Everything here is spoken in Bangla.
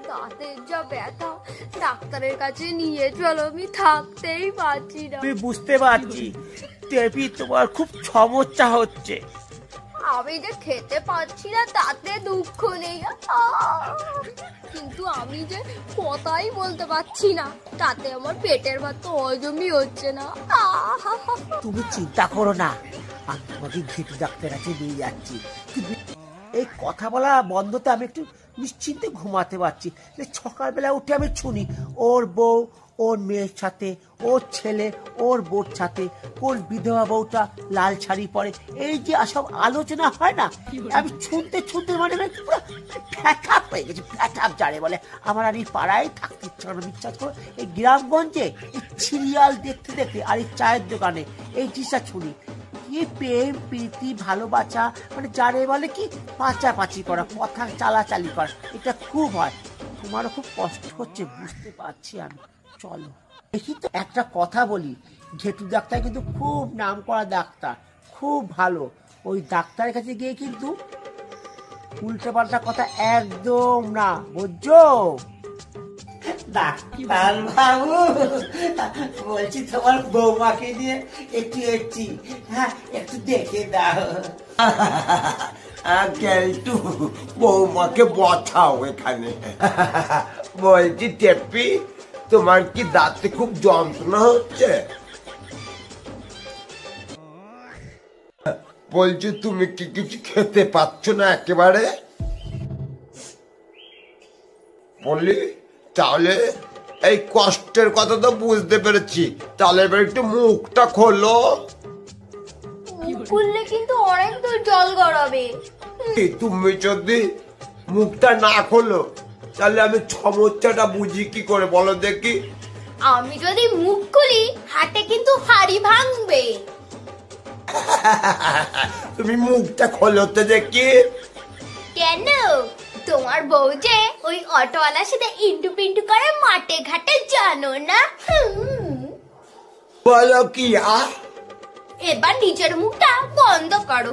দাঁতের যা ব্যথা, ডাক্তারের কাছে নিয়ে চলো, আমি থাকতেই পারছি না। আমি বুঝতে পারছি টেপি, তোমার খুব সমস্যা হচ্ছে। আমি যে খেতে পাচ্ছি না তাতে দুঃখ নেই, কিন্তু আমি যে কথাই বলতে পারছি না তাতে আমার পেটের ভাত তো হজমই হচ্ছে না। তুমি চিন্তা করো না, আমি তোমাকে ঘেটু ডাক্তার কাছে নিয়ে যাচ্ছি। এই কথা বলা বন্ধতে আমি একটু নিশ্চিন্তে ঘুমাতে পারছি। সকালবেলা উঠে আমি শুনি ওর বউ ওর মেয়ের সাথে, ওর ছেলে ওর বউর সাথে, কোন বিধবা বউটা লাল শাড়ি পরে, এই যে সব আলোচনা হয় না, আমি শুনতে শুনতে মানে পুরো ফ্যাটাপ হয়ে গেছি। ফ্যাটাপ যারে বলে। আমার আর এই পাড়ায় থাকতে ইচ্ছা করে, বিশ্বাস করো। এই গ্রামগঞ্জে এই সিরিয়াল দেখতে দেখতে আর এই চায়ের দোকানে এই জিনিসটা শুনি, কি প্রেম প্রীতি ভালোবাসা, মানে যারে বলে কি পাচাপাচি করা, কথা চালাচালি করা, এটা খুব হয়। তোমারও খুব কষ্ট হচ্ছে, বুঝতে পারছি আমি। চলো দেখি তো, একটা কথা বলি, ঘেটু ডাক্তার কিন্তু খুব নাম করা ডাক্তার, খুব ভালো। ওই ডাক্তারের কাছে গিয়ে কিন্তু উল্টে পাল্টা কথা একদম না, বুঝছো? ডাক্তার বাবু, বলছি তোমার বৌমাকে নিয়ে একটু এসছি, হ্যাঁ একটু দেখে দাও। একটু বৌমাকে বসাও এখানে। বলছি টেপি, তোমার কি দাঁতে খুব যন্ত্রণা হচ্ছে? বলছি তুমি কি কিছু খেতে পাচ্ছ না একেবারে? বলি তাহলে এই কষ্টের কথা তো বুঝতে পেরেছি, তাহলে এবার একটু মুখটা খোলো। খুললে কিন্তু অনেক দূর জল গড়াবে। তুমি যদি মুখটা না খোলো তাহলে আমি সমস্যাটা বুঝি কি করে বলো দেখি? আমি যদি মুখ খুলি হাটে কিন্তু হাড়ি ভাঙবে। তুমি মুখটা খোলো তো দেখি। কেন? তোমার বউ যে ওই অটোওয়ালার সাথে ইন্টু পিন্টু করে মাঠে ঘাটে, জানো না? বলো কি? এবার নিজের মুখটা বন্ধ করো।